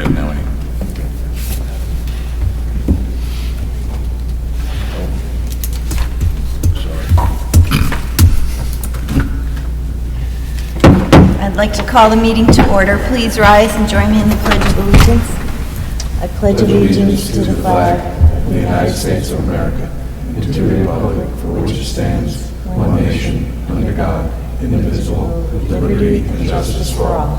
Yeah, now I. I'd like to call the meeting to order. Please rise and join me in the Pledge of Allegiance. I pledge allegiance to the flag of the United States of America and to the republic for which it stands, one nation, under God, indivisible, with liberty and justice for all.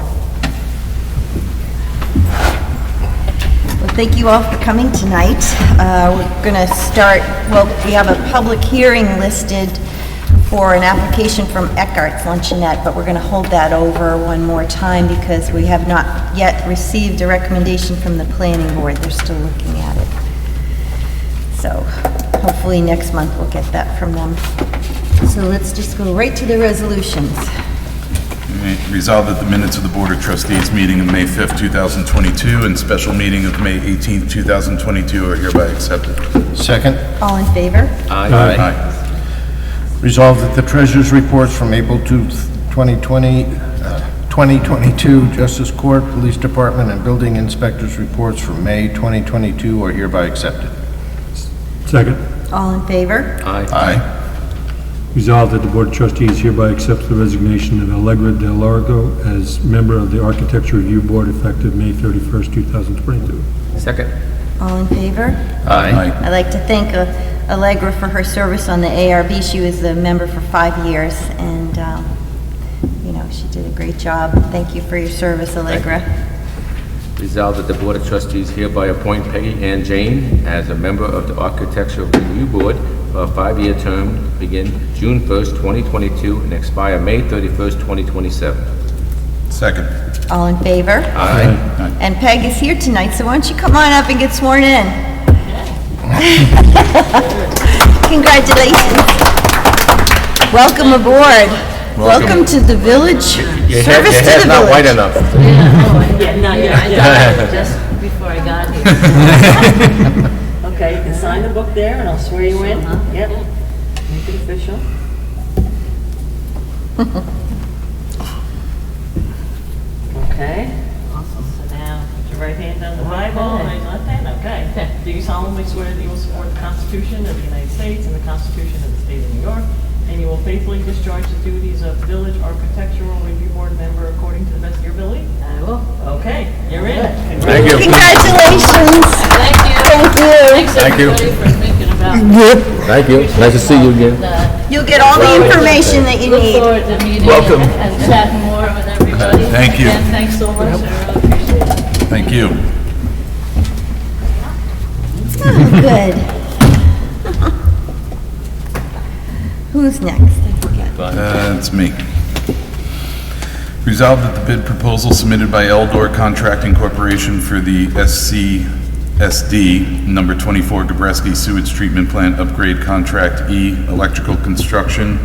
Well, thank you all for coming tonight. We're going to start, we have a public hearing listed for an application from Eckhart's Luncheonette, but we're going to hold that over one more time because we have not yet received a recommendation from the planning board. They're still looking at it. So hopefully next month we'll get that from them. So let's just go right to the resolutions. Resolved that the minutes of the Board of Trustees meeting of May 5th, 2022 and special meeting of May 18th, 2022 are hereby accepted. Second. All in favor? Aye. Resolved that the treasurer's reports from April 2022, Justice Court, Police Department, and Building Inspector's reports from May 2022 are hereby accepted. Second. All in favor? Aye. Resolved that the Board of Trustees hereby accepts the resignation of Allegra Del Largo as member of the Architecture Review Board effective May 31st, 2022. Second. All in favor? Aye. I'd like to thank Allegra for her service on the ARB. She was a member for 5 years, and, she did a great job. Thank you for your service, Allegra. Resolved that the Board of Trustees hereby appoint Peggy Ann Jane as a member of the Architectural Review Board for a 5-year term, begin June 1st, 2022, and expire May 31st, 2027. Second. All in favor? Aye. And Peg is here tonight, so why don't you come on up and get sworn in? Congratulations. Welcome aboard. Welcome to the village. Service to the Not white village. enough. I got it just before I got here. Okay, you can sign the book there and I'll swear you in. Yep. Make it official. Okay. Awesome. So now, put your right hand on the Bible and raise your left hand. Okay. Do you solemnly swear that you will support the Constitution of the United States and the Constitution of the State of New York, and you will faithfully discharge the duties of Village Architectural Review Board member according to the best of your ability? I will. Okay, you're in. Thank you. Congratulations. Thank you. Thank you. Thank you. Everybody for thinking about Thank you. Nice to see you again. You'll get all the information that you Look need. forward to meeting Welcome. and chatting more with everybody. Thank you. And thanks so much. I really appreciate it. Thank you. Oh, good. Who's next? I forget. It's me. Resolved that the bid proposal submitted by Eldor Contracting Corporation for the SCSD number 24 Gabreski Sewage Treatment Plant Upgrade Contract E Electrical Construction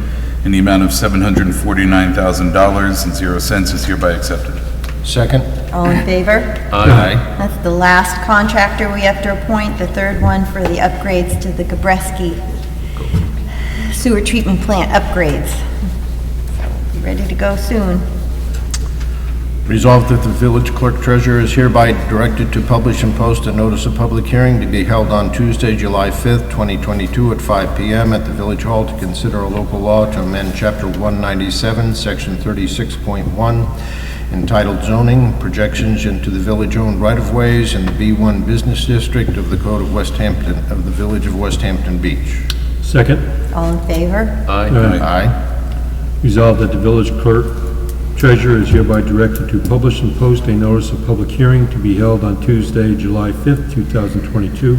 in the amount of $749,000.00 is hereby accepted. Second. All in favor? Aye. That's the last contractor we have to appoint, the third one for the upgrades to the Gabreski sewer treatment plant upgrades. So be ready to go soon. Resolved that the village clerk treasurer is hereby directed to publish and post a notice of public hearing to be held on Tuesday, July 5th, 2022 at 5 p.m. at the Village Hall to consider a local law to amend Chapter 197, Section 36.1, entitled Zoning, Projections into the Village-Owned Right-of-Ways in the B1 Business District of the Code of West Hampton, of the Village of West Hampton Beach. Second. All in favor? Aye. Aye. Resolved that the village clerk treasurer is hereby directed to publish and post a notice of public hearing to be held on Tuesday, July 5th, 2022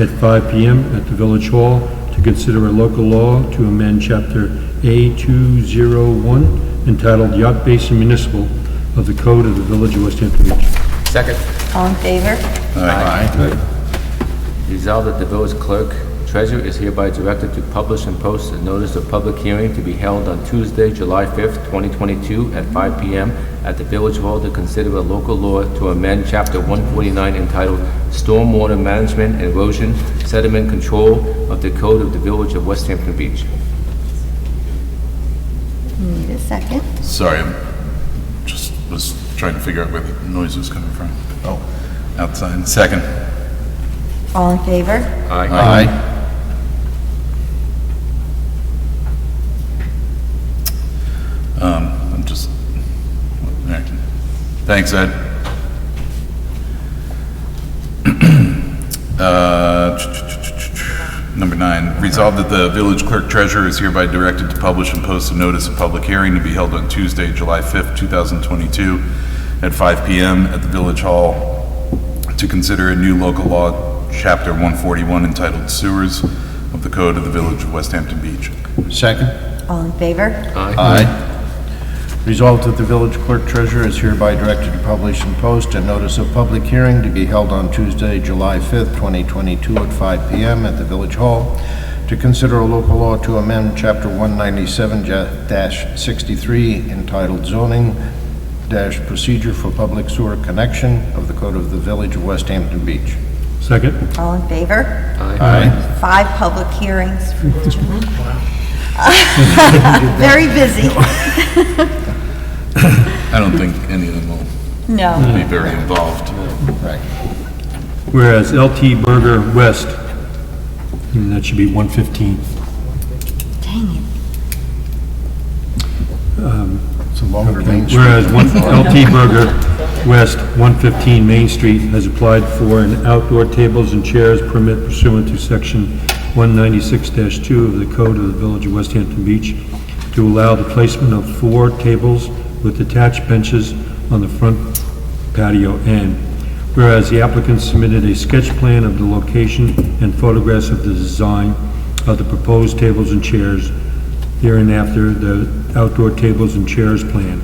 at 5 p.m. at the Village Hall to consider a local law to amend Chapter A201 entitled Yacht Basin Municipal of the Code of the Village of West Hampton Beach. Second. All in favor? Aye. Resolved that the village clerk treasurer is hereby directed to publish and post a notice of public hearing to be held on Tuesday, July 5th, 2022 at 5 p.m. at the Village Hall to consider a local law to amend Chapter 149 entitled Stormwater Management and Erosion Sediment Control of the Code of the Village of West Hampton Beach. Need a second. Sorry, I just was trying to figure out where the noise was coming from. outside. Second. All in favor? Aye. I'm just, thanks, Ed. Number 9, resolved that the village clerk treasurer is hereby directed to publish and post a notice of public hearing to be held on Tuesday, July 5th, 2022 at 5 p.m. at the Village Hall to consider a new local law, Chapter 141, entitled Sewers of the Code of the Village of West Hampton Beach. Second. All in favor? Aye. Resolved that the village clerk treasurer is hereby directed to publish and post a notice of public hearing to be held on Tuesday, July 5th, 2022 at 5 p.m. at the Village Hall to consider a local law to amend Chapter 197-63 entitled Zoning Procedure for Public Sewer Connection of the Code of the Village of West Hampton Beach. Second. All in favor? Aye. 5 public hearings. Very busy. I don't think any of them will No. be very involved. Right. Whereas LT Burger West, and that should be 115. Dang it. It's a longer Main Street. Whereas LT Burger West, 115 Main Street, has applied for an outdoor tables and chairs permit pursuant to Section 196-2 of the Code of the Village of West Hampton Beach to allow the placement of 4 tables with attached benches on the front patio end. Whereas the applicant submitted a sketch plan of the location and photographs of the design of the proposed tables and chairs, hereinafter the outdoor tables and chairs plan.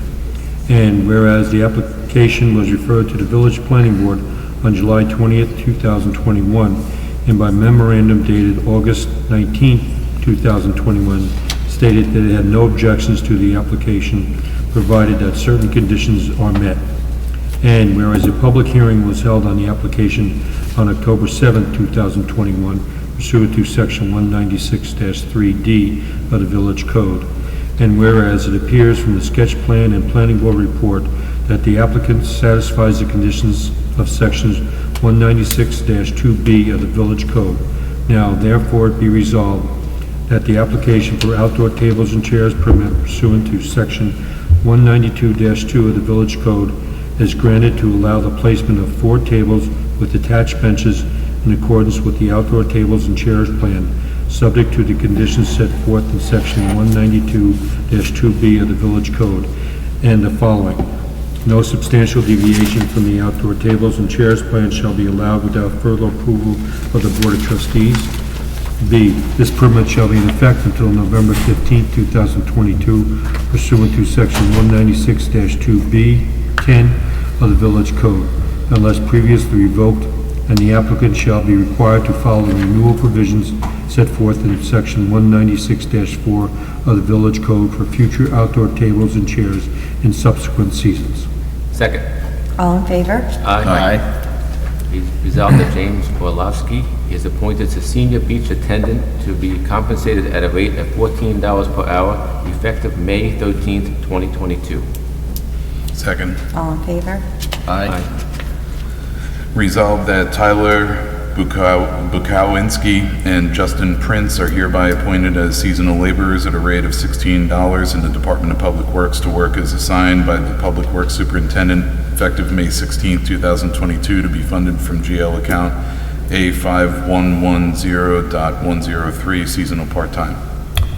And whereas the application was referred to the Village Planning Board on July 20th, 2021, and by memorandum dated August 19th, 2021, stated that it had no objections to the application, provided that certain conditions are met. And whereas a public hearing was held on the application on October 7th, 2021, pursuant to Section 196-3D of the Village Code. And whereas it appears from the sketch plan and planning board report that the applicant satisfies the conditions of Sections 196-2B of the Village Code. Now, therefore, it be resolved that the application for outdoor tables and chairs permit pursuant to Section 192-2 of the Village Code is granted to allow the placement of 4 tables with attached benches in accordance with the outdoor tables and chairs plan, subject to the conditions set forth in Section 192-2B of the Village Code, and the following. No substantial deviation from the outdoor tables and chairs plan shall be allowed without further approval of the Board of Trustees. B, this permit shall be in effect until November 15, 2022, pursuant to Section 196-2B, 10 of the Village Code, unless previously revoked, and the applicant shall be required to follow the renewal provisions set forth in Section 196-4 of the Village Code for future outdoor tables and chairs in subsequent seasons. Second. All in favor? Aye. Resolved that James Orlovsky is appointed to senior beach attendant to be compensated at a rate of $14 per hour, effective May 13th, 2022. Second. All in favor? Aye. Resolved that Tyler Bukowinski and Justin Prince are hereby appointed as seasonal laborers at a rate of $16 in the Department of Public Works to work as assigned by the Public Works Superintendent, effective May 16, 2022, to be funded from GL account A5110.103, seasonal part-time.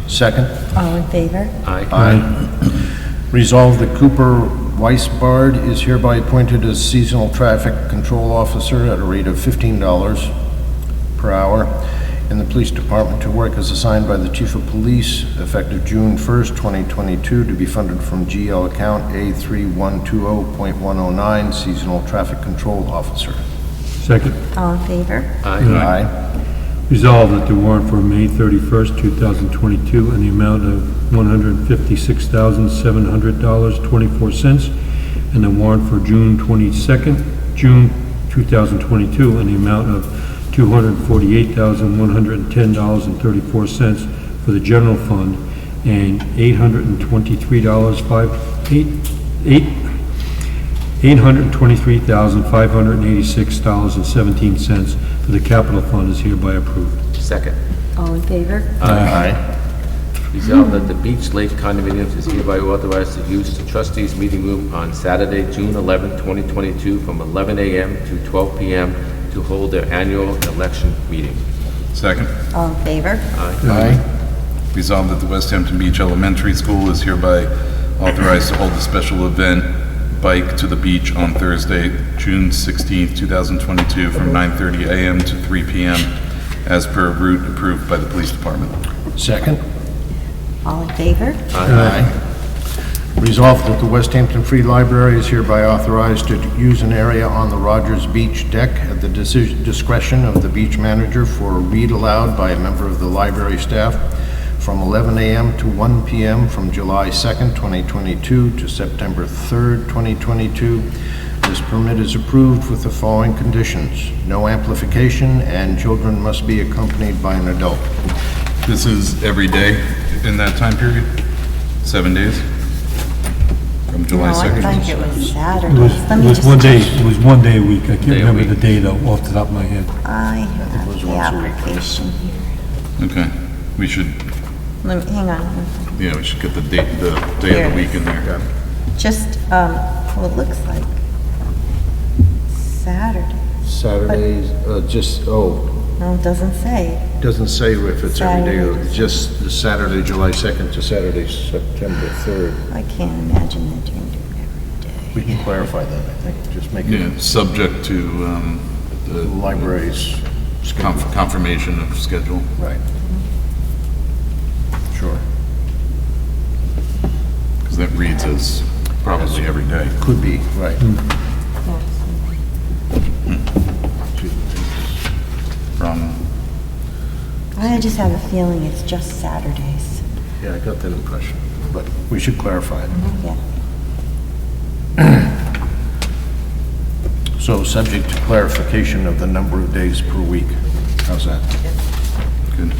Second. All in favor? Aye. Resolved that Cooper Weisbard is hereby appointed as seasonal traffic control officer at a rate of $15 per hour in the police department to work as assigned by the chief of police effective June 1st, 2022, to be funded from GL account A3120.109, seasonal traffic control officer. Second. All in favor? Aye. Resolved that the warrant for May 31st, 2022, in the amount of $156,700.24, and the warrant for June 22nd, June 2022, in the amount of $248,110.34 for the general fund, and $823,586.17 for the capital fund is hereby approved. Second. All in favor? Aye. Resolved that the Beach Lake condominiums is hereby authorized to use the trustees meeting room on Saturday, June 11, 2022, from 11 a.m. to 12 p.m. to hold their annual election meeting. Second. All in favor? Aye. Resolved that the West Hampton Beach Elementary School is hereby authorized to hold a special event, Bike to the Beach, on Thursday, June 16, 2022, from 9:30 a.m. to 3 p.m. as per route approved by the police department. Second. All in favor? Aye. Resolved that the West Hampton Free Library is hereby authorized to use an area on the Rogers Beach deck at the discretion of the beach manager for a read aloud by a member of the library staff from 11 a.m. to 1 p.m. from July 2nd, 2022 to September 3rd, 2022. This permit is approved with the following conditions: no amplification, and children must be accompanied by an adult. This is every day in that time period? 7 days? From July No, I 2nd? think it was It Saturday. was, Let me it was just one day, check. it was 1 day a week. I Day can't a remember week. the date off the top of my head. I have was the once a week. application here. Okay, we should, Let me, hang on. yeah, we should get the day of the week in there. Just, well, it looks like Saturday. Saturdays, No, it doesn't say. doesn't say if it's every day, or Saturdays. just the Saturday, July 2nd to Saturday, September 3rd. I can't imagine that you're doing it every We day. can clarify that, I think, just make Yeah, it subject to the the library's schedule. confirmation of schedule. Right. Sure. Because that reads as probably every day. Could be, right. From, I just have a feeling it's just Saturdays. Yeah, I got that impression, but we should clarify it. Yeah. So, subject to clarification of the number of days per week. How's that? good.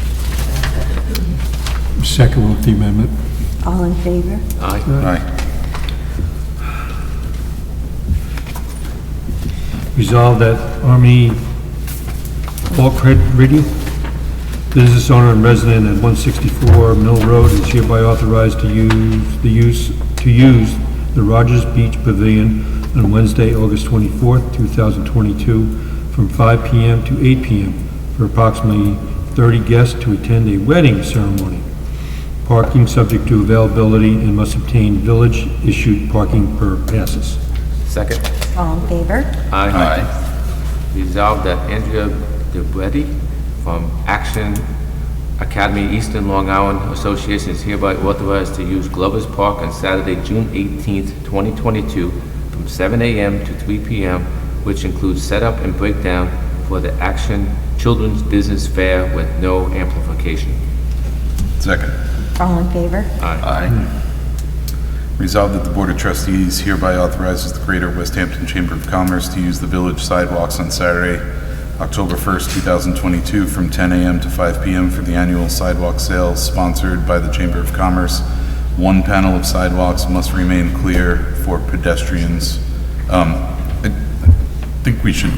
Second with the amendment. All in favor? Aye. Aye. Resolved that Army Bulkhead Rigging, business owner and resident at 164 Mill Road, is hereby authorized to use the Rogers Beach Pavilion on Wednesday, August 24th, 2022, from 5 p.m. to 8 p.m. for approximately 30 guests to attend a wedding ceremony. Parking subject to availability and must obtain village-issued parking per passes. Second. All in favor? Aye. Resolved that Andrea DeBretti from Action Academy Eastern Long Island Association is hereby authorized to use Glover's Park on Saturday, June 18th, 2022, from 7 a.m. to 3 p.m., which includes setup and breakdown for the Action Children's Business Fair with no amplification. Second. All in favor? Aye. Resolved that the Board of Trustees hereby authorizes the Greater West Hampton Chamber of Commerce to use the village sidewalks on Saturday, October 1st, 2022, from 10 a.m. to 5 p.m. for the annual sidewalk sales sponsored by the Chamber of Commerce. One panel of sidewalks must remain clear for pedestrians. I think we should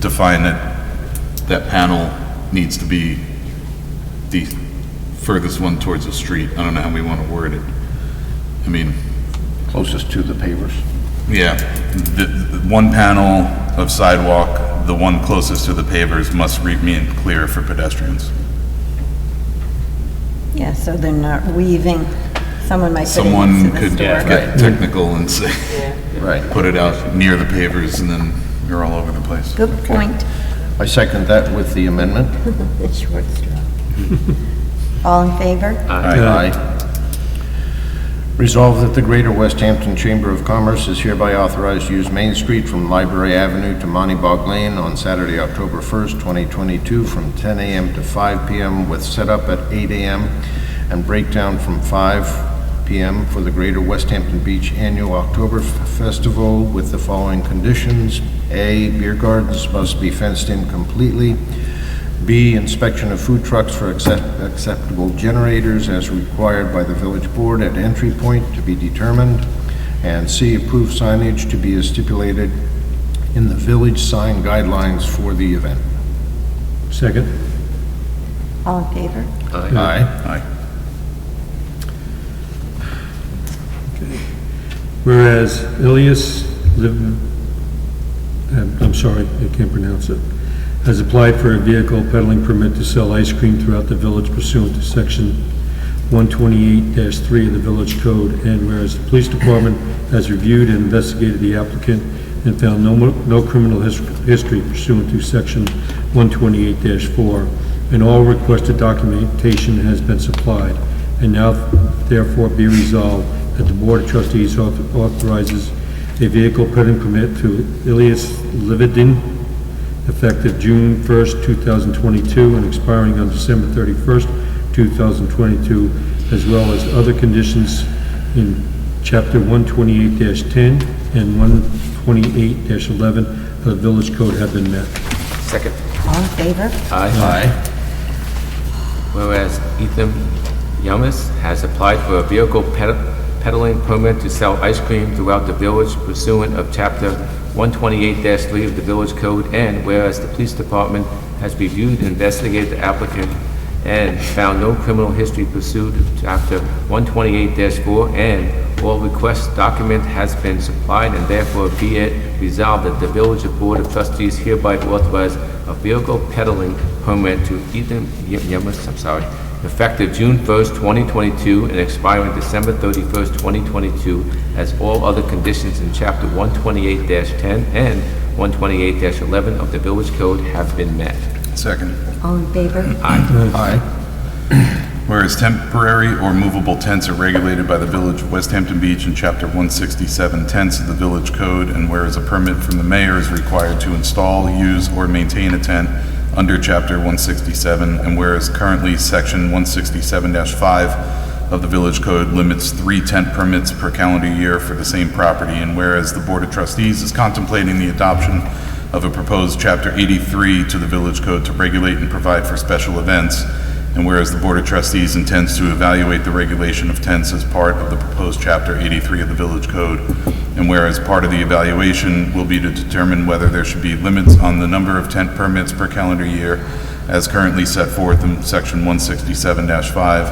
define that panel needs to be the furthest one towards the street. I don't know how we want to word it. I mean, Closest to the pavers. yeah, the one panel of sidewalk, the one closest to the pavers must remain clear for pedestrians. Yeah, so they're not weaving. Someone might put it Someone into the could store. get technical and say, Right. put it out near the pavers and then you're all over the place. Good point. I second that with the amendment. The short straw. All in favor? Aye. Resolved that the Greater West Hampton Chamber of Commerce is hereby authorized to use Main Street from Library Avenue to Moneybog Lane on Saturday, October 1st, 2022, from 10 a.m. to 5 p.m. with setup at 8 a.m. and breakdown from 5 p.m. for the Greater West Hampton Beach Annual October Festival with the following conditions. A, beer gardens must be fenced in completely. B, inspection of food trucks for acceptable generators as required by the village board at entry point to be determined. and C, approve signage to be as stipulated in the village sign guidelines for the event. Second. All in favor? Aye. Aye. Whereas Ilias I'm sorry, I can't pronounce it, has applied for a vehicle peddling permit to sell ice cream throughout the village pursuant to section 128-3 of the village code, and whereas the police department has reviewed and investigated the applicant and found no criminal history pursuant to section 128-4, and all requested documentation has been supplied, and now therefore be resolved that the Board of Trustees authorizes a vehicle peddling permit to Ilias Lividin, effective June 1st, 2022, and expiring on December 31st, 2022, as well as other conditions in Chapter 128-10 and 128-11 of the Village Code have been met. Second. All in favor? Aye. Whereas Ethan Yamas has applied for a vehicle peddling permit to sell ice cream throughout the village pursuant of Chapter 128-3 of the Village Code, and whereas the police department has reviewed and investigated the applicant and found no criminal history pursuant of Chapter 128-4, and all request document has been supplied, and therefore be it resolved that the Village Board of Trustees hereby authorize a vehicle peddling permit to Ethan Yamas, effective June 1st, 2022, and expiring December 31st, 2022, as all other conditions in Chapter 128-10 and 128-11 of the Village Code have been met. Second. All in favor? Aye. Whereas temporary or movable tents are regulated by the Village of West Hampton Beach in Chapter 167 tents of the Village Code, and whereas a permit from the mayor is required to install, use, or maintain a tent under Chapter 167, and whereas currently Section 167-5 of the Village Code limits 3 tent permits per calendar year for the same property, and whereas the Board of Trustees is contemplating the adoption of a proposed Chapter 83 to the Village Code to regulate and provide for special events, and whereas the Board of Trustees intends to evaluate the regulation of tents as part of the proposed Chapter 83 of the Village Code, and whereas part of the evaluation will be to determine whether there should be limits on the number of tent permits per calendar year as currently set forth in Section 167-5,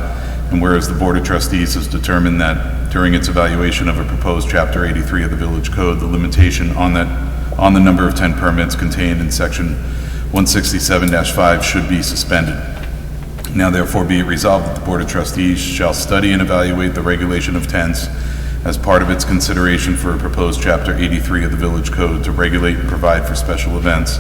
and whereas the Board of Trustees has determined that during its evaluation of a proposed Chapter 83 of the Village Code, the limitation on the number of tent permits contained in Section 167-5 should be suspended. Now therefore be it resolved that the Board of Trustees shall study and evaluate the regulation of tents as part of its consideration for a proposed Chapter 83 of the Village Code to regulate and provide for special events,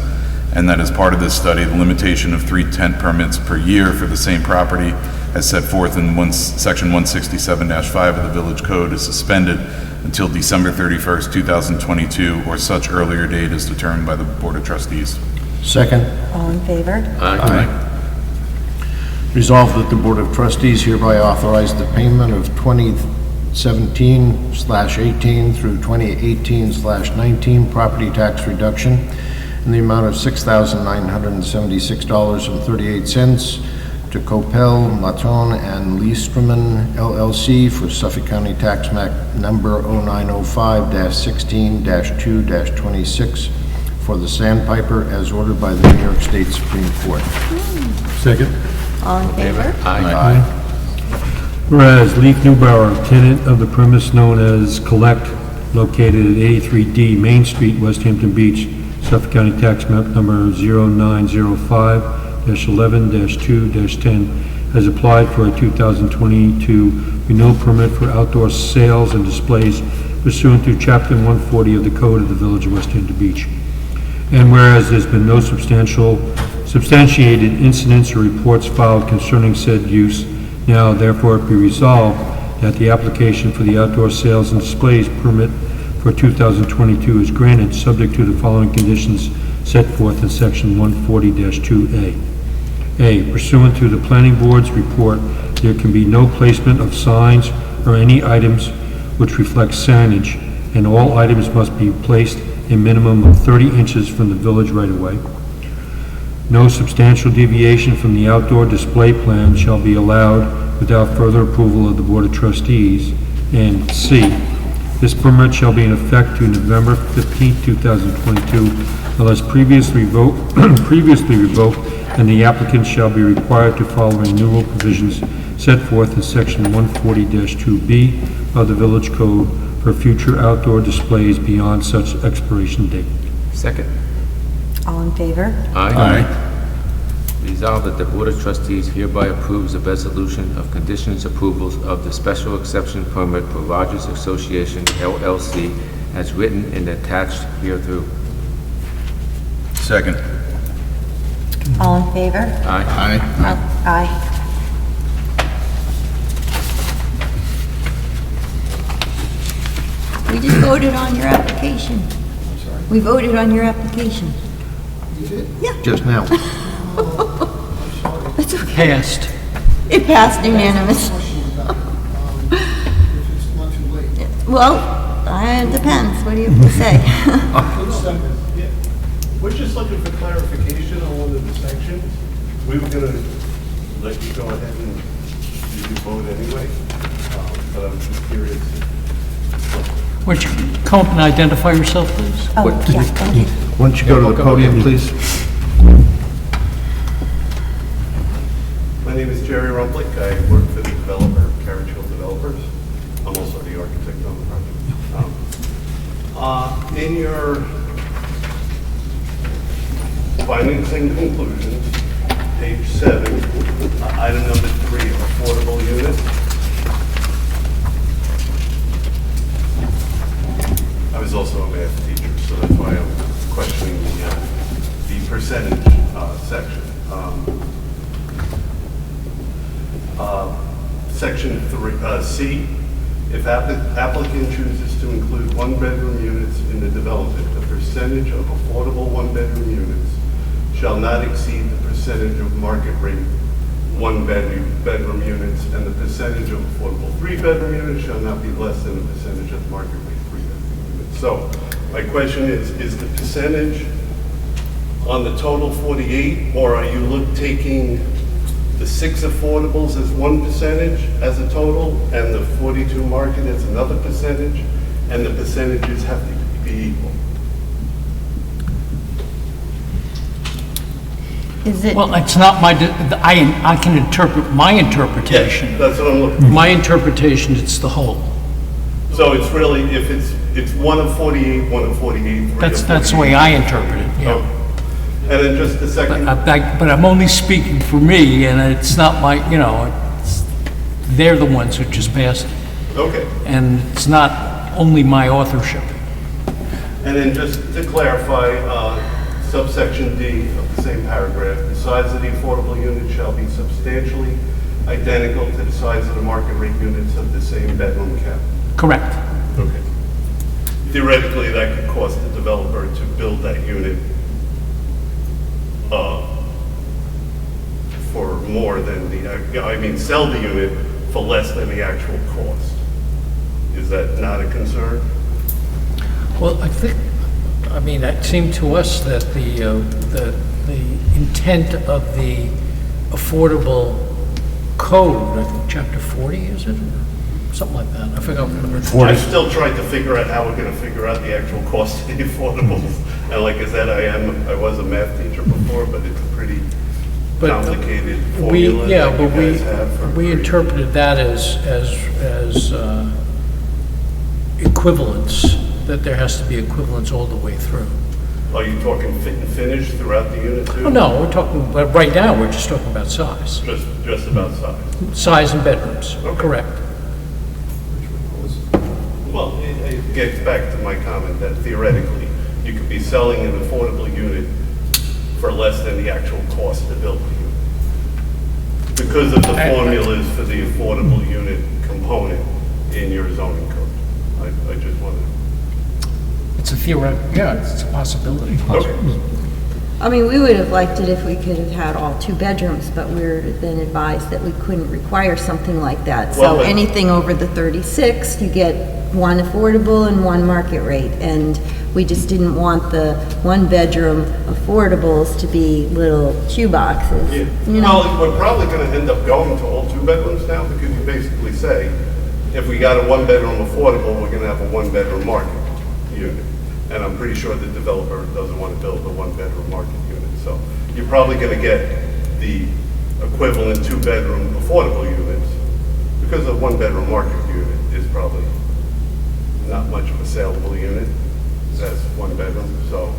and that as part of this study, the limitation of 3 tent permits per year for the same property as set forth in Section 167-5 of the Village Code is suspended until December 31st, 2022, or such earlier date as determined by the Board of Trustees. Second. All in favor? Aye. Resolved that the Board of Trustees hereby authorize the payment of 2017/18 through 2018/19 property tax reduction in the amount of $6,976.38 to Copel, Maton, and Leesterman LLC for Suffolk County Tax Map number 0905-16-2-26 for the Sandpiper as ordered by the New York State Supreme Court. Second. All in favor? Aye. Whereas Leaf Newbauer, tenant of the premise known as Collect, located at 83D Main Street, West Hampton Beach, Suffolk County Tax Map number 0905-11-2-10, has applied for a 2022 renewal permit for outdoor sales and displays pursuant to Chapter 140 of the Code of the Village of West Hampton Beach. And whereas there's been no substantiated incidents or reports filed concerning said use, now therefore it be resolved that the application for the outdoor sales and displays permit for 2022 is granted, subject to the following conditions set forth in Section 140-2A. A, pursuant to the Planning Board's report, there can be no placement of signs or any items which reflect signage, and all items must be placed a minimum of 30 inches from the village right-of-way. No substantial deviation from the outdoor display plan shall be allowed without further approval of the Board of Trustees. And C, This permit shall be in effect to November 15, 2022, unless previously revoked, and the applicant shall be required to follow renewal provisions set forth in section 140-2B of the Village Code for future outdoor displays beyond such expiration date. Second. All in favor? Aye. Resolved that the Board of Trustees hereby approves a resolution of conditions approvals of the special exception permit for Rogers Association LLC as written and attached hereto. Second. All in favor? Aye. Aye. We just voted on your application. We voted on your application. Just now. That's okay. Passed. It passed unanimous. If it's not too late. Well, it depends. What do you have to say? We're just looking for clarification on one of the sections. We were gonna let you go ahead and you can vote anyway, but I'm just curious. Why don't you come up and identify yourself, please? Oh, yeah, okay. Why don't you go to the podium, please? My name is Jerry Rumplick. I work for the developer, Carriage Hill Developers. I'm also the architect on the project. In your findings and conclusions, page 7, item number 3, affordable units. I was also a math teacher, so that's why I'm questioning the percentage section. Section 3, C, if applicant chooses to include one-bedroom units in the development, the percentage of affordable one-bedroom units shall not exceed the percentage of market rate one-bedroom units, and the percentage of affordable three-bedroom units shall not be less than the percentage of market rate three-bedroom units. So, my question is the percentage on the total 48, or are you taking the 6 affordables as one percentage as a total, and the 42 market as another percentage, and the percentages have to be equal? Is it, Well, it's not my, I can interpret my interpretation. That's what I'm looking for. My interpretation, it's the whole. So it's really, if it's 1 of 48, 1 of 48, 3 of 48. That's the way I interpret it, yeah. Okay. And then just a second. But I'm only speaking for me, and it's not my, they're the ones who just passed it. Okay. And it's not only my authorship. And then just to clarify, subsection D of the same paragraph, the size of the affordable unit shall be substantially identical to the size of the market rate units of the same bedroom count. Correct. Okay. Theoretically, that could cost the developer to build that unit for more than sell the unit for less than the actual cost. Is that not a concern? Well, it seemed to us that the intent of the Affordable Code, I think chapter 40, is it? Or something like that. I forgot what number. I still tried to figure out how we're going to figure out the actual cost of the affordables. And like I said, I was a math teacher before, but it's a pretty complicated formula that you guys have. We interpreted that as equivalence, that there has to be equivalence all the way through. Are you talking fit and finish throughout the unit too? Oh, no, we're talking, but right now, we're just talking about size. Just about size. Size and bedrooms, correct. Well, it gets back to my comment that theoretically, you could be selling an affordable unit for less than the actual cost to build the unit. Because of the formulas for the affordable unit component in your zoning code. I just wanted to. It's a theoretical, yeah, it's a possibility. Okay. we would have liked it if we could have had all 2 bedrooms, but we're then advised that we couldn't require something like that. Well, So but- anything over the 36, you get 1 affordable and 1 market rate. And we just didn't want the 1-bedroom affordables to be little shoe boxes. Yeah. You know, Well, we're probably going to end up going to all 2 bedrooms now because you basically say if we got a one-bedroom affordable, we're gonna have a one-bedroom market unit. And I'm pretty sure the developer doesn't want to build a one-bedroom market unit. So you're probably gonna get the equivalent two-bedroom affordable units, because a one-bedroom market unit is probably not much of a saleable unit as one bedroom. So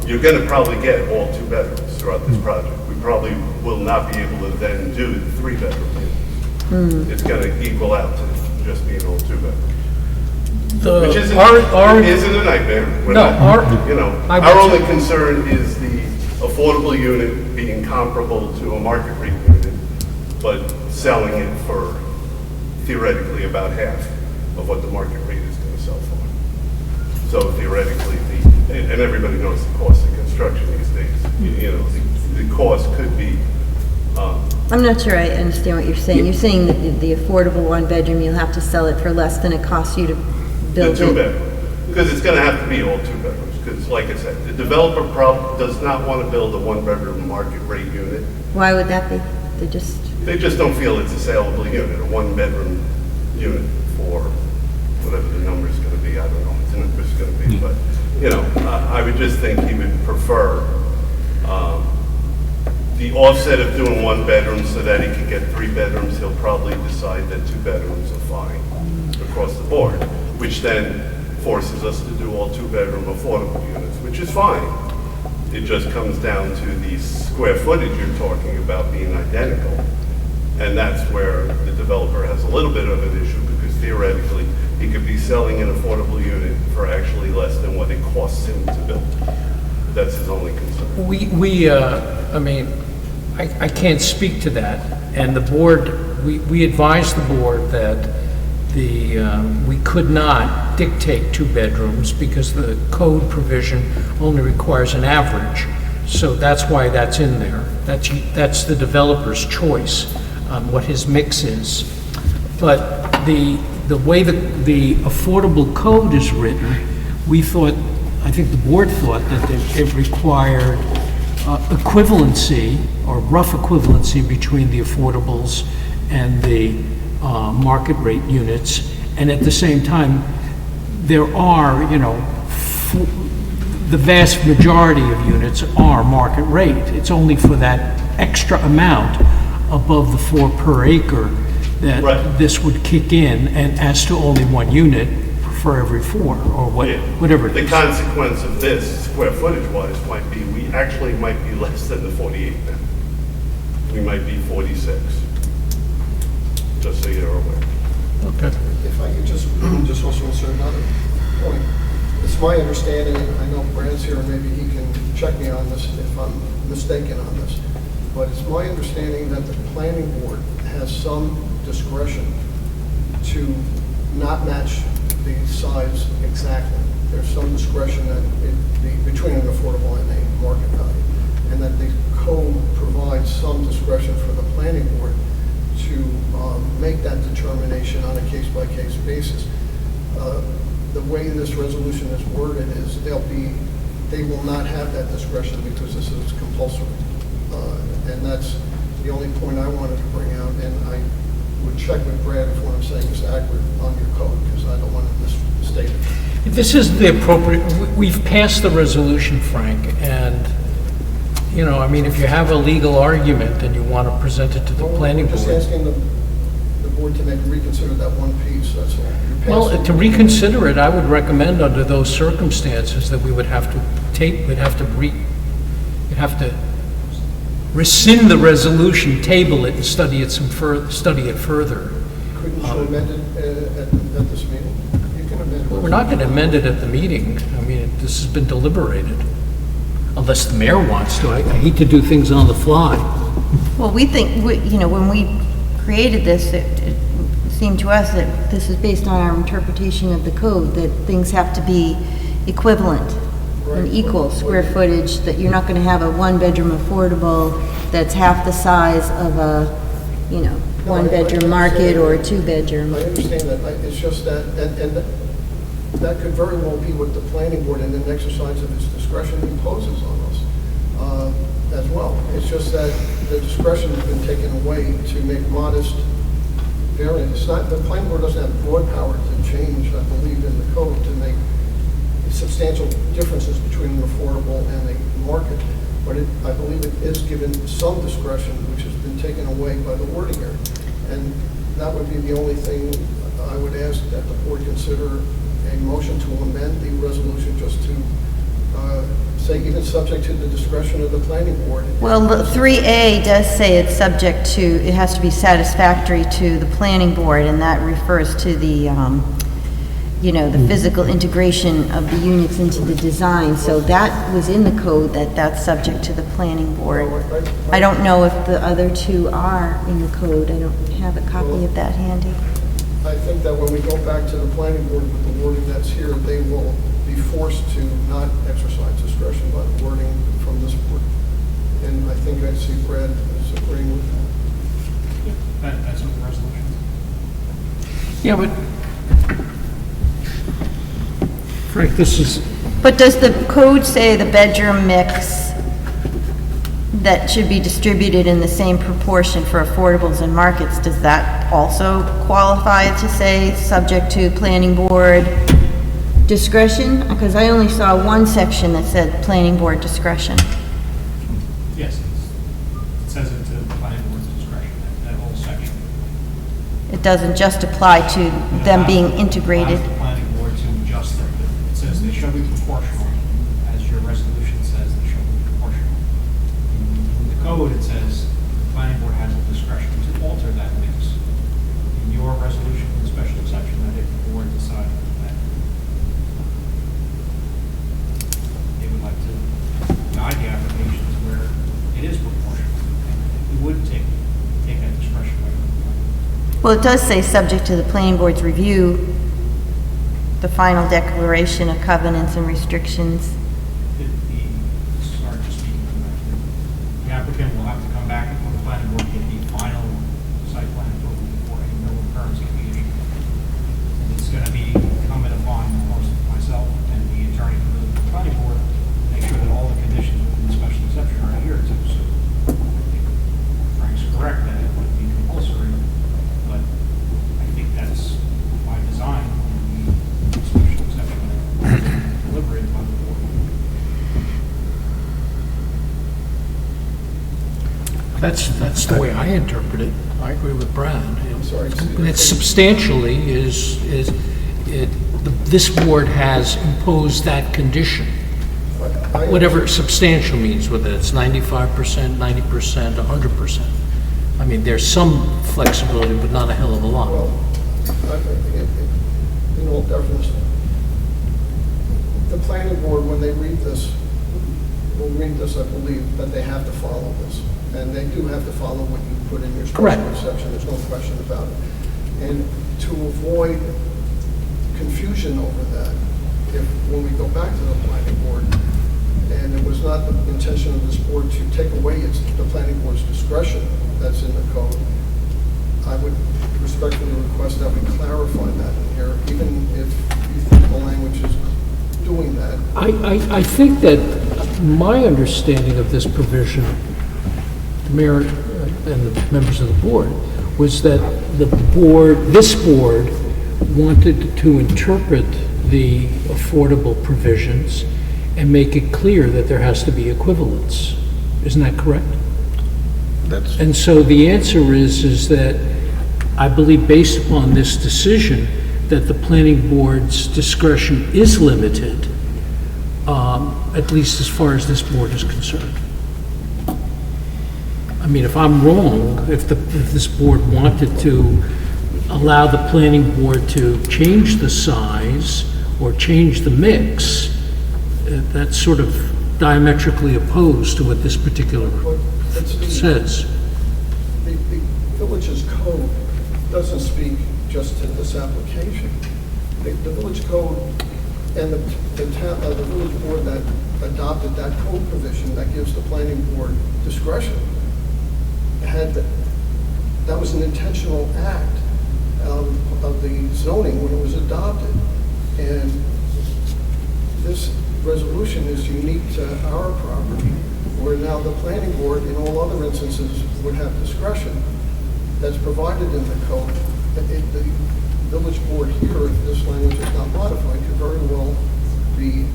you're going to probably get all two bedrooms throughout this project. We probably will not be able to then do the three-bedroom units. It's going to equal out to just being all two bedrooms. Which isn't a nightmare. Our only concern is the affordable unit being comparable to a market rate unit, but selling it for theoretically about half of what the market rate is going to sell for. So theoretically, and everybody knows the cost of construction these days. The cost could be. I'm not sure I understand what you're saying. You're saying that the affordable one-bedroom, you'll have to sell it for less than it costs you to build The two-bedroom, because it's going to have to be all two bedrooms. Because, like I said, the developer does not want to build a one-bedroom market rate unit. Why would that be? They just don't feel it's a saleable unit, a one-bedroom unit for whatever the number is going to be. I don't know what the number is going to be, but I would just think he would prefer the offset of doing one bedroom so that he can get three bedrooms. He'll probably decide that two bedrooms are fine across the board, which then forces us to do all two-bedroom affordable units, which is fine. It just comes down to the square footage you're talking about being identical. And that's where the developer has a little bit of an issue, because theoretically, he could be selling an affordable unit for actually less than what it costs him to build. That's his only concern. I can't speak to that. And the board, we advised the board that we could not dictate two bedrooms because the code provision only requires an average. So that's why that's in there. That's the developer's choice on what his mix is. But the way the affordable code is written, I think the board thought that it required equivalency or rough equivalency between the affordables and the market rate units. And at the same time, there are, the vast majority of units are market rate. It's only for that extra amount above the 4 per acre that this would kick in, and as to only one unit for every 4 or whatever it is. The consequence of this, square footage-wise, might be we actually might be less than the 48 then. We might be 46, just so you're aware. Okay. If I could just also insert another point. It's my understanding, I know Brad's here, and maybe he can check me on this if I'm mistaken on this, but it's my understanding that the planning board has some discretion to not match the size exactly. There's some discretion that between an affordable and a market value, and that the code provides some discretion for the planning board to make that determination on a case-by-case basis. The way this resolution is worded is they will not have that discretion because this is compulsory. And that's the only point I wanted to bring out, and I would check with Brad if what I'm saying is accurate on your code, because I don't want to misstate it. This is the appropriate, we've passed the resolution, Frank, and, if you have a legal argument and you want to present it to the planning board. Just asking the board to reconsider that one piece, that's all. Well, to reconsider it, I would recommend under those circumstances that we would have to rescind the resolution, table it, and study it further. Couldn't you amend it at this meeting? You can amend it. Well, we're not going to amend it at the meeting. This has been deliberated, unless the mayor wants to. I hate to do things on the fly. Well, we think, when we created this, it seemed to us that this is based on our interpretation of the code, that things have to be equivalent and equal square footage, that you're not going to have a one-bedroom affordable that's half the size of a, one-bedroom market or a two-bedroom. I understand that. It's just that, and that could very well be what the planning board, in an exercise of its discretion, imposes on us as well. It's just that the discretion has been taken away to make modest variance. It's not, the planning board doesn't have broad power to change, I believe, in the code to make substantial differences between an affordable and a market. But I believe it is given some discretion, which has been taken away by the wording here. And that would be the only thing I would ask that the board consider a motion to amend the resolution just to say even subject to the discretion of the planning board. Well, 3A does say it's subject to, it has to be satisfactory to the planning board, and that refers to the, the physical integration of the units into the design. So that was in the code, that's subject to the planning board. I don't know if the other two are in the code. I don't have a copy of that handy. I think that when we go back to the planning board with the wording that's here, they will be forced to not exercise discretion by the wording from this board. And I think I see Brad is agreeing with that. That's what the resolution is. Yeah, but, Frank, this is, But does the code say the bedroom mix that should be distributed in the same proportion for affordables and markets, does that also qualify to say subject to planning board discretion? Because I only saw one section that said planning board discretion. Yes, it says it to the planning board's discretion, that whole section. It doesn't just apply to them being integrated. Allows the planning board to adjust them. It says they shall be proportional, as your resolution says they shall be proportional. In the code, it says the planning board has the discretion to alter that mix. In your resolution, the special exception, that if the board decides that they would like to guide the applications where it is proportional, you would take that discretion away from the planning board. Well, it does say subject to the planning board's review, the final declaration of covenants and restrictions. Sorry, just speaking from that. The applicant will have to come back before the planning board to get the final site plan approval before any building permits can be issued. And it's going to be incumbent upon myself and the attorney for the planning board to make sure that all the conditions within the special exception are adhered to. So I think Frank's correct that it would be compulsory, but I think that's by design. The special exception deliberated by the board. that's the way I interpret it. I agree with Brad. I'm sorry. It substantially this board has imposed that condition. Whatever substantial means, whether it's 95%, 90%, 100%. I mean, there's some flexibility, but not a hell of a lot. Well, I think in all deference, the planning board, when they read this, will read this, I believe, that they have to follow this. And they do have to follow what you put in your Correct. special exception, there's no question about it. And to avoid confusion over that, when we go back to the planning board, and it was not the intention of this board to take away the planning board's discretion that's in the code, I would respectfully request that we clarify that in here, even if you think the language is doing that. I think that my understanding of this provision, the mayor and the members of the board, was that this board wanted to interpret the affordable provisions and make it clear that there has to be equivalence. Isn't that correct? And so the answer is that I believe, based upon this decision, that the planning board's discretion is limited, at least as far as this board is concerned. I mean, if I'm wrong, if this board wanted to allow the planning board to change the size or change the mix, that's sort of diametrically opposed to what this particular says. The village's code doesn't speak just to this application. The village code and the village board that adopted that code provision that gives the planning board discretion that was an intentional act of the zoning when it was adopted. And this resolution is unique to our property, where now the planning board, in all other instances, would have discretion that's provided in the code, the village board here, if this language is not modified, could very well be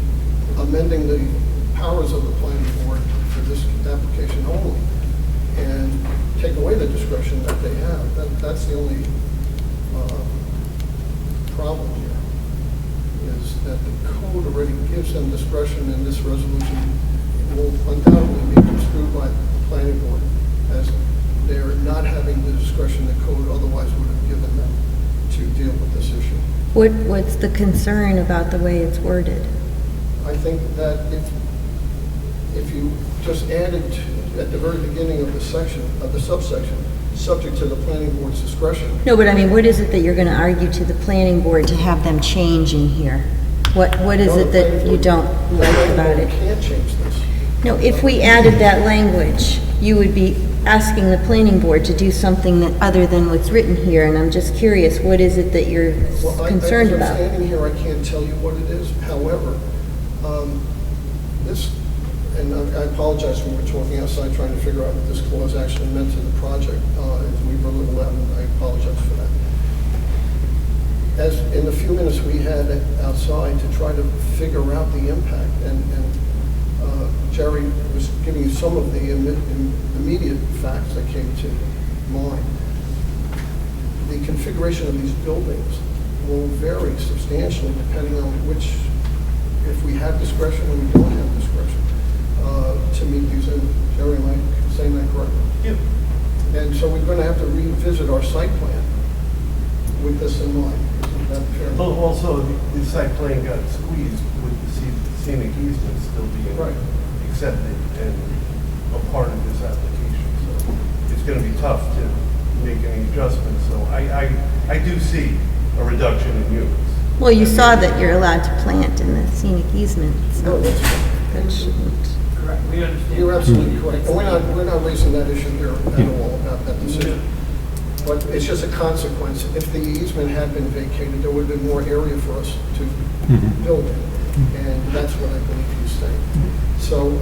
amending the powers of the planning board for this application only, and take away the discretion that they have. That's the only problem here, is that the code already gives them discretion, and this resolution will undoubtedly be construed by the planning board as they're not having the discretion the code otherwise would have given them to deal with this issue. What's the concern about the way it's worded? I think that if you just added at the very beginning of the section, of the subsection, subject to the planning board's discretion. No, but I mean, what is it that you're going to argue to the planning board to have them change in here? What is it that you don't like about You it? can't change this. No, if we added that language, you would be asking the planning board to do something that, other than what's written here, and I'm just curious, what is it that you're Well, concerned as I'm about? standing here, I can't tell you what it is. However, this, and I apologize when we're talking outside trying to figure out what this clause actually meant to the project. As we were a little loud, and I apologize for that. As in the few minutes we had outside to try to figure out the impact, and Jerry was giving you some of the immediate facts that came to mind. The configuration of these buildings will vary substantially depending on which, if we have discretion or we don't have discretion to meet these. And Jerry, am I saying that correctly? Yep. And so we're going to have to revisit our site plan with this in mind. Isn't that fair? But also, the site plan got squeezed with the scenic easement still being Right. accepted and a part of this application. So it's going to be tough to make any adjustments. So I do see a reduction in units. Well, you saw that you're allowed to plant in the scenic easement, No, so that's that shouldn't. Correct, we understand. You're absolutely correct. And we're not raising that issue here at all about that decision. But it's just a consequence. If the easement had been vacated, there would have been more area for us to build in. And that's what I believe he's saying. So,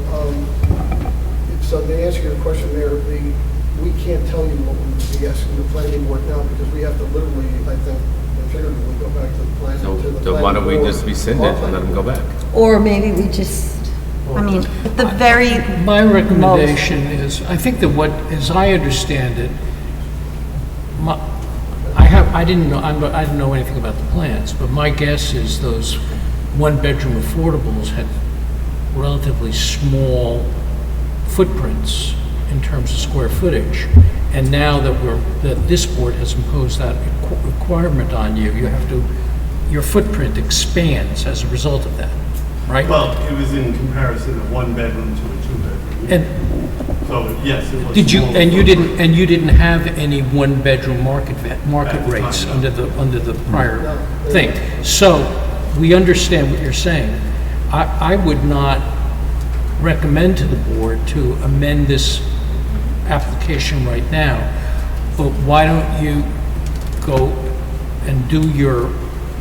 so to answer your question there, we can't tell you what we would be asking the planning board now, because we have to literally, I think, and figuratively go back to the planning, to the planning board. So why don't we just rescind it and let them go back? Or maybe we just, I mean, at the very My recommendation is, I think that what, as I understand it, I didn't know anything about the plans, but my guess is those one-bedroom affordables had relatively small footprints in terms of square footage. And now that this board has imposed that requirement on you, your footprint expands as a result of that, right? Well, it was in comparison of one bedroom to a two-bedroom. And So, yes, it was. did you, smaller and you didn't have any one-bedroom market At the rates time, no. under the prior thing? So, we understand what you're saying. I would not recommend to the board to amend this application right now, but why don't you go and do your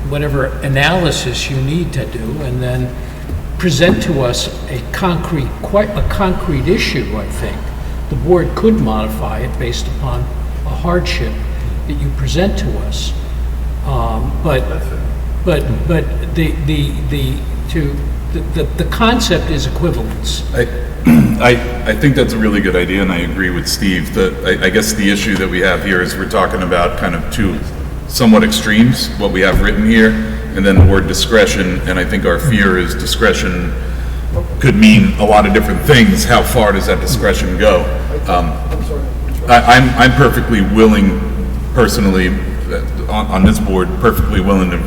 whatever analysis you need to do, and then present to us quite a concrete issue. I think the board could modify it based upon a hardship that you present to us. But the concept is equivalence. I think that's a really good idea, and I agree with Steve. I guess the issue that we have here is we're talking about kind of two somewhat extremes, what we have written here, and then the word discretion, and I think our fear is discretion could mean a lot of different things. How far does that discretion go? I'm sorry. I'm perfectly willing, personally, on this board, perfectly willing to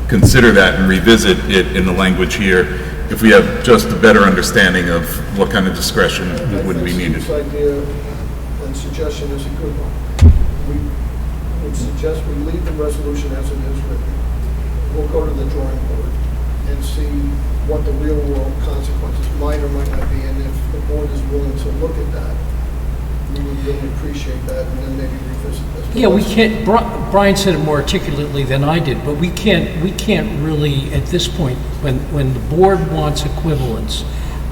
consider that and revisit it in the language here if we have just a better understanding of what kind of discretion would be needed. I think Steve's idea and suggestion is a good one. We would suggest we leave the resolution as it is written. We'll go to the drawing board and see what the real world consequences might or might not be, and if the board is willing to look at that, we would really appreciate that, and then maybe revisit this. Yeah, we can't, Brian said it more articulately than I did, but we can't really, at this point, when the board wants equivalence,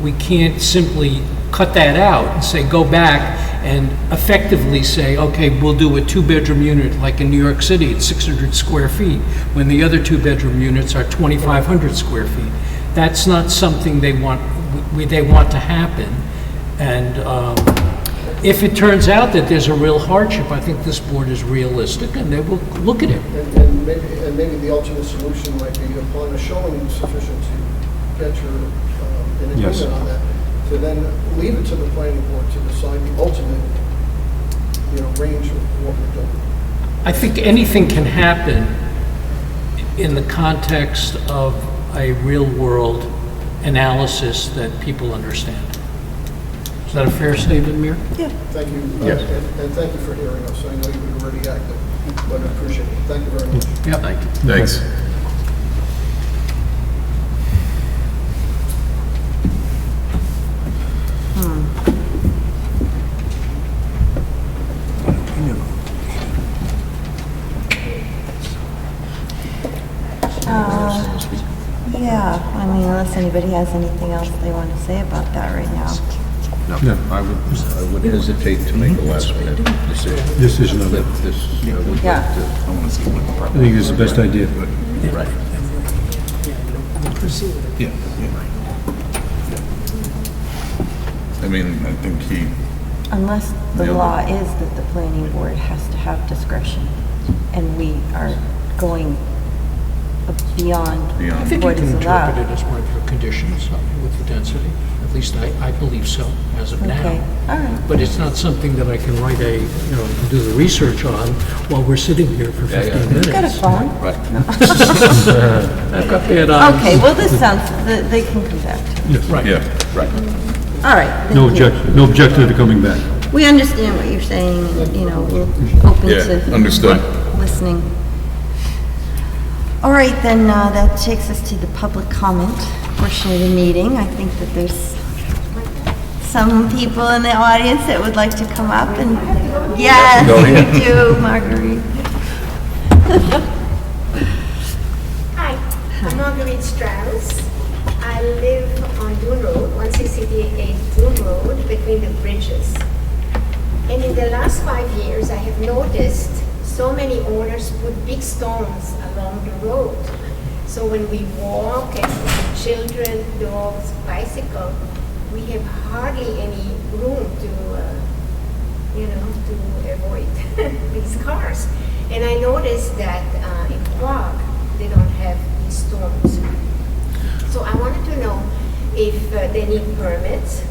we can't simply cut that out and say, go back and effectively say, okay, we'll do a two-bedroom unit, like in New York City, it's 600 square feet, when the other two-bedroom units are 2,500 square feet. That's not something they want to happen. And if it turns out that there's a real hardship, I think this board is realistic, and they will look at it. And maybe the ultimate solution might be upon a showing sufficient to get your, an Yes. agreement on that, to then leave it to the planning board to decide the ultimate, range of what we're doing. I think anything can happen in the context of a real-world analysis that people understand. Is that a fair statement, Mir? Yeah. Thank you. Yes. And thank you for hearing us. I know you were already active, but I appreciate it. Thank you very much. Yeah. Thank you. Thanks. Yeah, I mean, unless anybody has anything else they want to say about that right now. No, I would hesitate to make a last-minute decision. Decision on that. This, would Yeah. like to... I think it's the best idea. Right. Yeah. I mean, I think he, Unless the Yeah. law is that the planning board has to have discretion, and we are going beyond I think you what can is interpret allowed. it as one of your conditions with the density. At least I believe so, as of Okay, now. all right. But it's not something that I can write do the research on while we're sitting here for 15 minutes. You got a phone? I've got bad eyes. Okay, well, this sounds, they can come back to it. Right. yeah. Right. All right. No thank you. objection, no objection to coming back. We understand what you're saying, and, we're open Yeah, to understood. listening. All right, then, that takes us to the public comment portion of the meeting. I think that there's some people in the audience that would like to come up and, yes, you do, Marguerite. Hi, I'm Marguerite Strauss. I live on Dune Road, 168 Dune Road, between the bridges. And in the last 5 years, I have noticed so many owners put big stones along the road. So when we walk and children, dogs, bicycle, we have hardly any room to avoid these cars. And I noticed that in Prague, they don't have these stones. So I wanted to know if they need permits,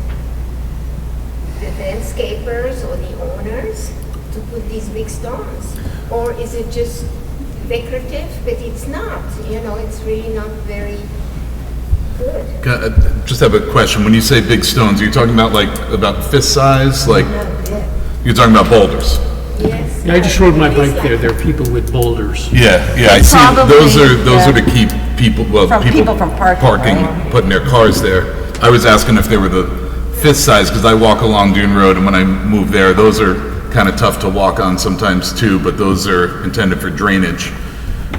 the landscapers or the owners, to put these big stones? Or is it just decorative? But it's not, it's really not very good. Just have a question. When you say big stones, are you talking about about fist size? You're talking about boulders? Yes. Yeah, I just rode my bike there. There are people with boulders. Yeah, I see. Probably, Those are to yeah. keep people, People from parking, right? putting their cars there. I was asking if they were the fist size, because I walk along Dune Road, and when I move there, those are kind of tough to walk on sometimes too, but those are intended for drainage,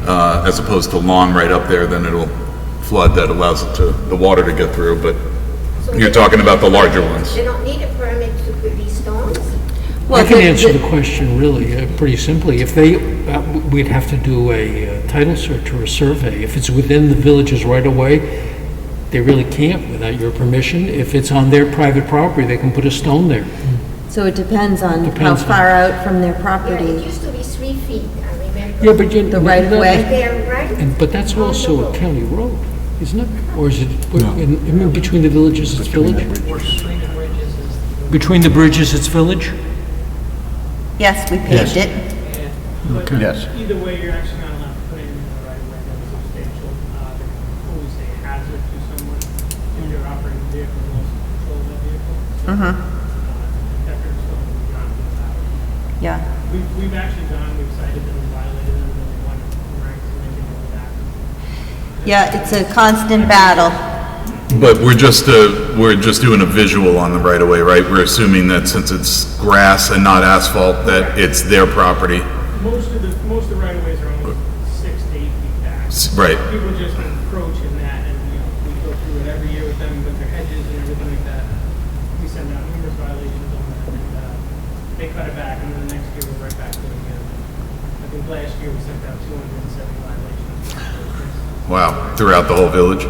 as opposed to long right up there, then it'll flood, that allows the water to get through, but So you're they talking don't about the need a larger permit. ones. They don't need a permit to put these stones? I can answer the question really pretty simply. If they, we'd have to do a title search or a survey. If it's within the village's right of way, they really can't without your permission. If it's on their private property, they can put a stone there. So it depends on how Depends on- far out from their Yeah, it property, used to be 3 feet, I remember. Yeah, but the right of way. They're right. But that's on the also a road. county road, isn't it? Or is it, in between the villages, it's village? Between the bridges, it's village? Yes, we paved it. But Yes. either way, you're actually not allowed to put it in the right of way, that's substantial. There can always say hazard to someone when you're operating the vehicle, and also control that vehicle. Decorative stone would be gone with that. Yeah. We've actually gone, we've cited them and violated them, and we won ranks and anything like that. Yeah, it's a constant battle. But we're just doing a visual on the right of way, right? We're assuming that since it's grass and not asphalt, that it's their property. Most of the right of ways are almost 6 to 8 feet back. Right. People just encroach in that, and we go through it every year with them, with their hedges and everything like that. We send out numerous violations on that, and right back to it again. I think last year we sent out 270 violations. Wow, throughout the whole village?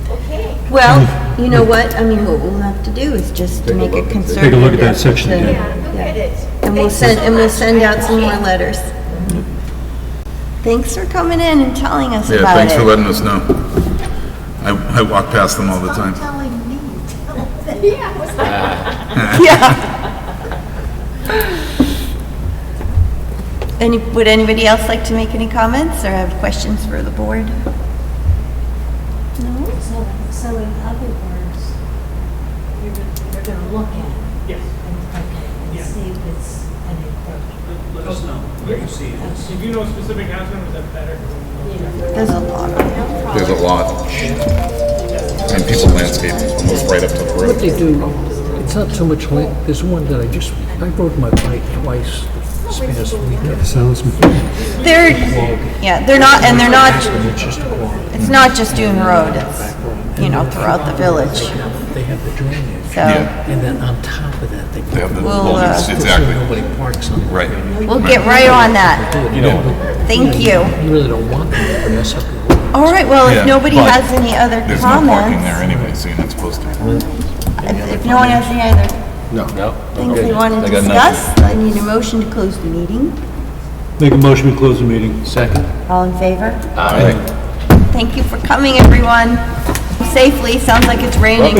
Okay. Well, you know what, I mean, what we'll have to do is just to make a concerted. Take a look at that section effort to- again. Yeah, look at it. And we'll Thank you so much. send I out some more appreciate it. letters. Thanks for coming in and telling us Yeah, about it. thanks for letting us know. I walk past them all the time. Telling me. Yeah, what's that? Yeah. Would anybody else like to make any comments or have questions for the board? No? So in other words, you're gonna look at it Yes, and Yeah. see if it's an encroachment. let us know where you see it. If you know specific house numbers, that's better. There's a lot of them. There's a lot. And people landscape almost right up to the What road. they do, it's not so much land, there's one that I rode my bike twice this past weekend. Sounds, They're not, and they're not, It's just a quality. it's not just Dune Road, it's, you know, throughout the village. They have the drainage. So And then on top of that, they They have the We'll, boulders, so exactly. nobody parks on it. Right. we'll get right on that. Thank you. You really don't want them to mess up your road. All right, well, Yeah, if nobody but has any other There's no parking there comments, anyway, so you're not supposed to. if no one has any other No. things they want to I got discuss, I need a motion to close the meeting. make a motion to close the meeting. Second? All in favor? Aye. Thank you for coming, everyone. Safely, sounds like it's raining.